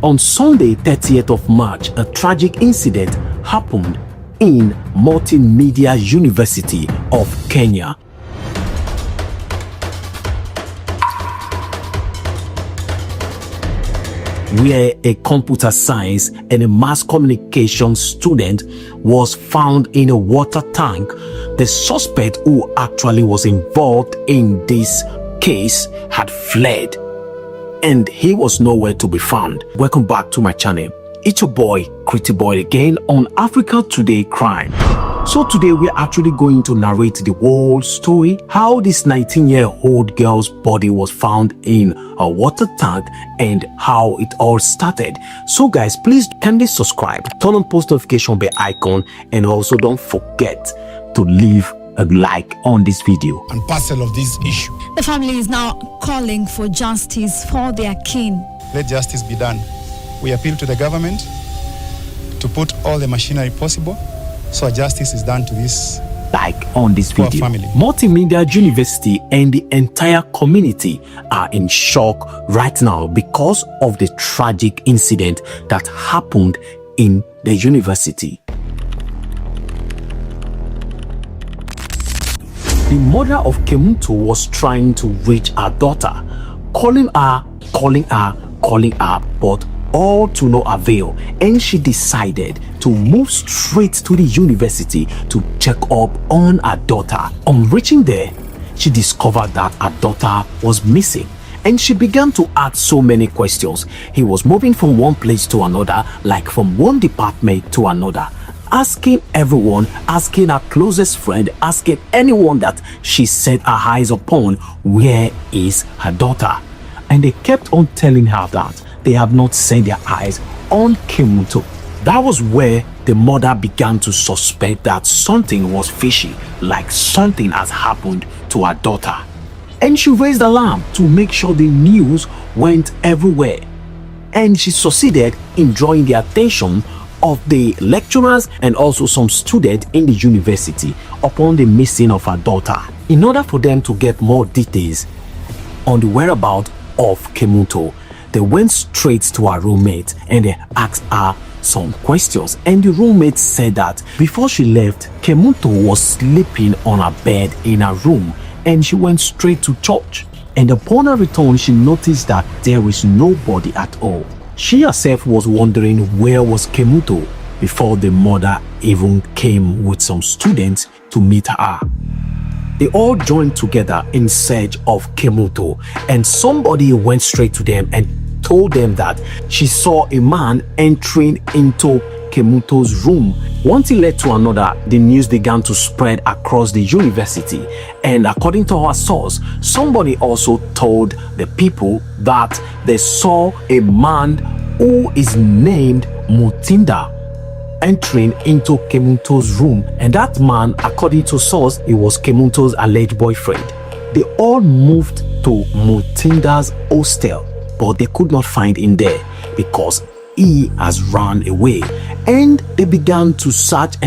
On Sunday, 30th of March, a tragic incident happened in Multimedia University of Kenya. Where a computer science and a mass communication student was found in a water tank. The suspect who actually was involved in this case had fled and he was nowhere to be found. Welcome back to my channel. It's your boy Pretty Boy again on Africa Today Crime. So today we're actually going to narrate the whole story, how this 19-year-old girl's body was found in a water tank and how it all started. So guys, please kindly subscribe, turn on post notification bell icon, and also don't forget to leave a like on this video. And parcel of this issue. The family is now calling for justice for their kin. Let justice be done. We appeal to the government to put all the machinery possible so justice is done to this like on this video. Family. Multimedia University and the entire community are in shock right now because of the tragic incident that happened in the university. The mother of Kemunto was trying to reach her daughter, calling her, but all to no avail, and she decided to move straight to the university to check up on her daughter. On reaching there, she discovered that her daughter was missing, and she began to ask so many questions. He was moving from one place to another, like from one department to another, asking everyone, asking her closest friend, asking anyone that she set her eyes upon, where is her daughter? And they kept on telling her that they have not set their eyes on Kemunto. That was where the mother began to suspect that something was fishy, like something has happened to her daughter. And she raised alarm to make sure the news went everywhere. And she succeeded in drawing the attention of the lecturers and also some students in the university upon the missing of her daughter. In order for them to get more details on the whereabouts of Kemunto, they went straight to her roommate and they asked her some questions, and the roommate said that before she left, Kemunto was sleeping on her bed in her room and she went straight to church. And upon her return, she noticed that there is nobody at all. She herself was wondering where was Kemunto before the mother even came with some students to meet her. They all joined together in search of Kemunto, and somebody went straight to them and told them that she saw a man entering into Kemunto's room. One thing led to another. The news began to spread across the university, and according to our source, somebody also told the people that they saw a man who is named Mutinda entering into Kemunto's room, and that man, according to source, it was Kemunto's alleged boyfriend. They all moved to Mutinda's hostel, but they could not find him there because he has run away. And they began to search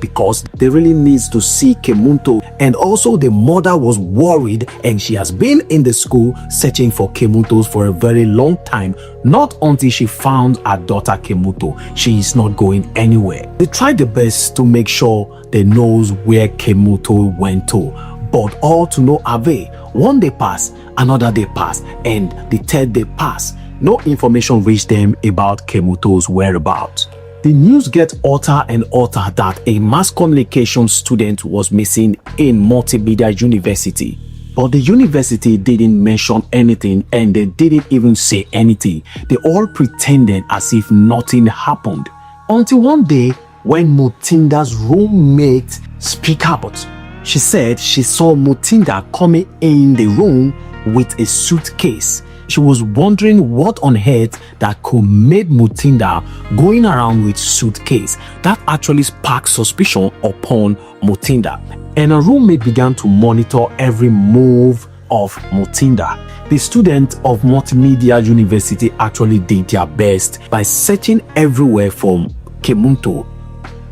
because they really needs to see Kemunto. And also the mother was worried, and she has been in the school searching for Kemunto for a very long time, not until she found her daughter Kemunto. She is not going anywhere. They tried their best to make sure they knows where Kemunto went to, but all to no avail. One day passed, another day passed, and the third day passed. No information reached them about Kemunto's whereabouts. The news gets hotter and hotter that a mass communication student was missing in Multimedia University. But the university didn't mention anything, and they didn't even say anything. They all pretended as if nothing happened. Until one day when Mutinda's roommate speak out. She said she saw Mutinda coming in the room with a suitcase. She was wondering what on earth that could make Mutinda going around with suitcase. That actually sparked suspicion upon Mutinda, and her roommate began to monitor every move of Mutinda. The students of Multimedia University actually did their best by searching everywhere for Kemunto.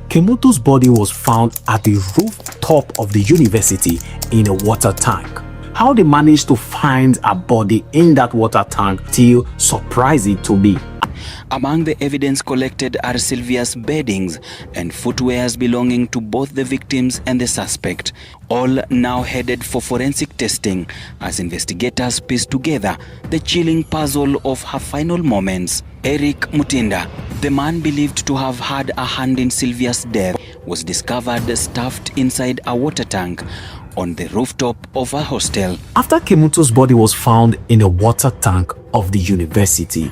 Kemunto's body was found at the rooftop of the university in a water tank. How they managed to find a body in that water tank still surprising to me. Among the evidence collected are Sylvia's beddings and footwears belonging to both the victims and the suspect, all now headed for forensic testing as investigators piece together the chilling puzzle of her final moments. Eric Mutinda, the man believed to have had a hand in Sylvia's death, was discovered stuffed inside a water tank on the rooftop of a hostel. After Kemuto's body was found in a water tank of the university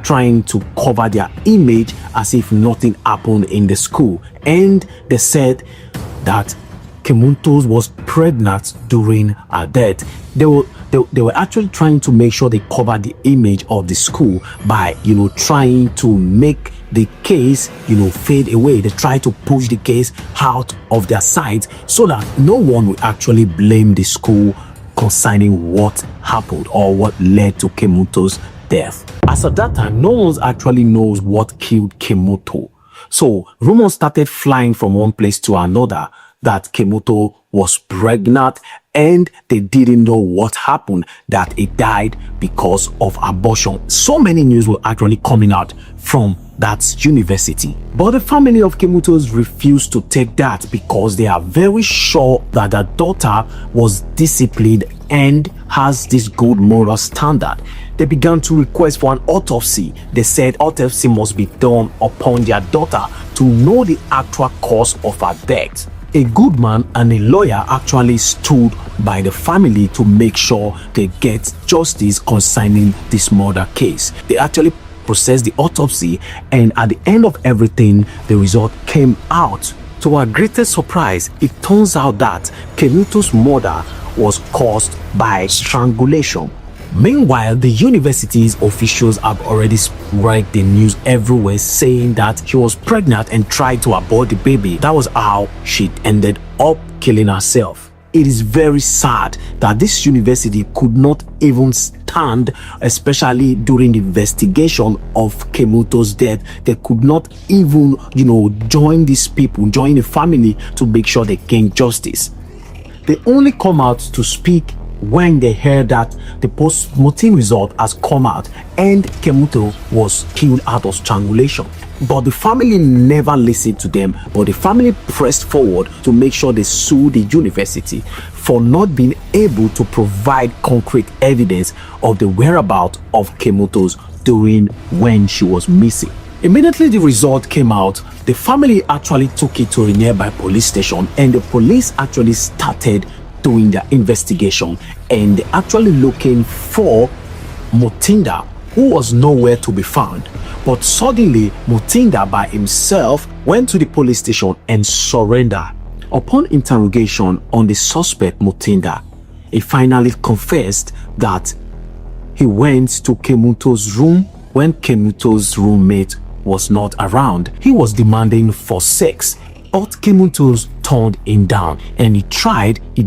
trying to cover their image as if nothing happened in the school, and they said that Kemuto was pregnant during her death. They were actually trying to make sure they covered the image of the school by, trying to make the case, fade away. They try to push the case out of their sight so that no one will actually blame the school concerning what happened or what led to Kemuto's death. As at that time, no one actually knows what killed Kemuto. So rumors started flying from one place to another that Kemuto was pregnant and they didn't know what happened, that it died because of abortion. So many news were actually coming out from that university. But the family of Kemuto's refused to take that because they are very sure that their daughter was disciplined and has this good moral standard. They began to request for an autopsy. They said autopsy must be done upon their daughter to know the actual cause of her death. A good man and a lawyer actually stood by the family to make sure they get justice concerning this murder case. They actually processed the autopsy, and at the end of everything, the result came out. To our greatest surprise, it turns out that Kemuto's murder was caused by strangulation. Meanwhile, the university's officials have already spread the news everywhere saying that she was pregnant and tried to abort the baby. That was how she ended up killing herself. It is very sad that this university could not even stand, especially during the investigation of Kemuto's death. They could not even, join these people, join the family to make sure they gain justice. They only come out to speak when they heard that the post-mortem result has come out and Kemuto was killed out of strangulation. But the family never listened to them, but the family pressed forward to make sure they sued the university for not being able to provide concrete evidence of the whereabouts of Kemuto's during when she was missing. Immediately the result came out, the family actually took it to a nearby police station, and the police actually started doing their investigation, and they actually looking for Mutinda, who was nowhere to be found. But suddenly Mutinda by himself went to the police station and surrendered. Upon interrogation on the suspect Mutinda, he finally confessed that he went to Kemuto's room when Kemuto's roommate was not around. He was demanding for sex, but Kemuto turned him down, and he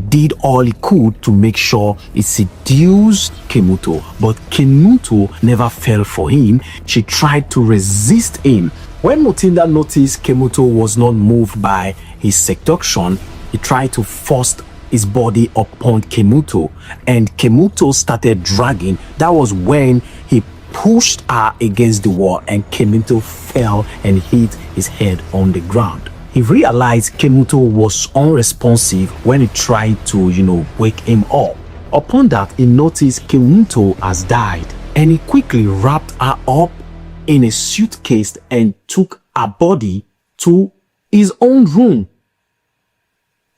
did all he could to make sure he seduced Kemuto. But Kemuto never fell for him. She tried to resist him. When Mutinda noticed Kemuto was not moved by his seduction, he tried to force his body upon Kemuto, and Kemuto started dragging. That was when he pushed her against the wall, and Kemuto fell and hit his head on the ground. He realized Kemuto was unresponsive when he tried to, wake him up. Upon that, he noticed Kemuto has died, and he quickly wrapped her up in a suitcase and took her body to his own room.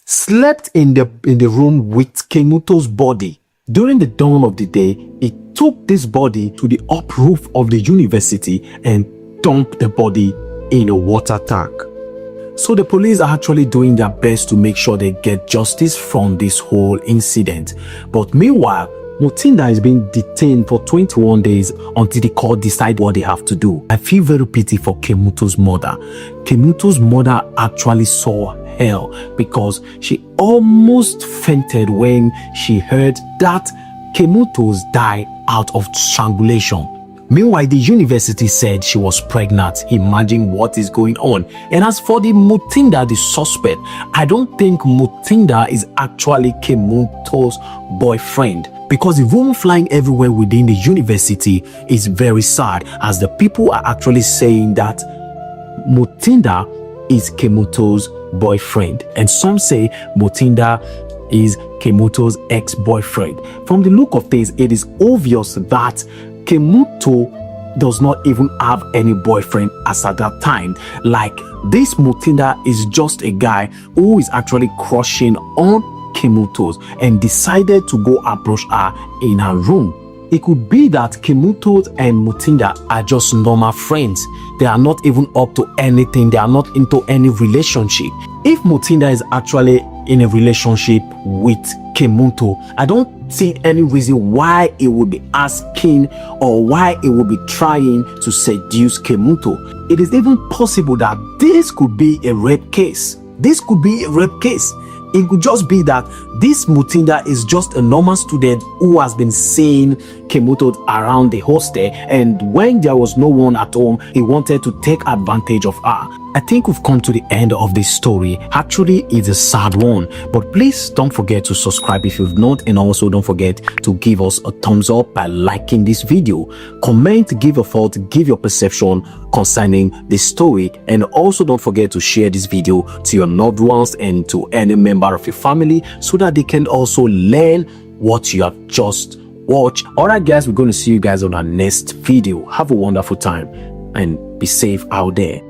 Slept in the room with Kemuto's body. During the dawn of the day, he took this body to the up roof of the university and dumped the body in a water tank. So the police are actually doing their best to make sure they get justice from this whole incident. But meanwhile, Mutinda is being detained for 21 days until the court decide what they have to do. I feel very pity for Kemuto's mother. Kemuto's mother actually saw hell because she almost fainted when she heard that Kemuto's died out of strangulation. Meanwhile, the university said she was pregnant. Imagine what is going on. And as for the Mutinda, the suspect, I don't think Mutinda is actually Kemunto's boyfriend, because the rumor flying everywhere within the university is very sad, as the people are actually saying that Mutinda is Kemunto's boyfriend, and some say Mutinda is Kemunto's ex-boyfriend. From the look of things, it is obvious that Kemunto does not even have any boyfriend as at that time. Like, this Mutinda is just a guy who is actually crushing on Kemunto's and decided to go approach her in her room. It could be that Kemunto and Mutinda are just normal friends. They are not even up to anything. They are not into any relationship. If Mutinda is actually in a relationship with Kemunto, I don't see any reason why he would be asking or why he would be trying to seduce Kemunto. It is even possible that this could be a rape case. This could be a rape case. It could just be that this Mutinda is just a normal student who has been seeing Kemunto around the hostel, and when there was no one at home, he wanted to take advantage of her. I think we've come to the end of this story. Actually, it's a sad one, but please don't forget to subscribe if you've not, and also don't forget to give us a thumbs up by liking this video. Comment, give your thought, give your perception concerning this story, and also don't forget to share this video to your loved ones and to any member of your family so that they can also learn what you have just watched. Alright guys, we're going to see you guys on our next video. Have a wonderful time and be safe out there.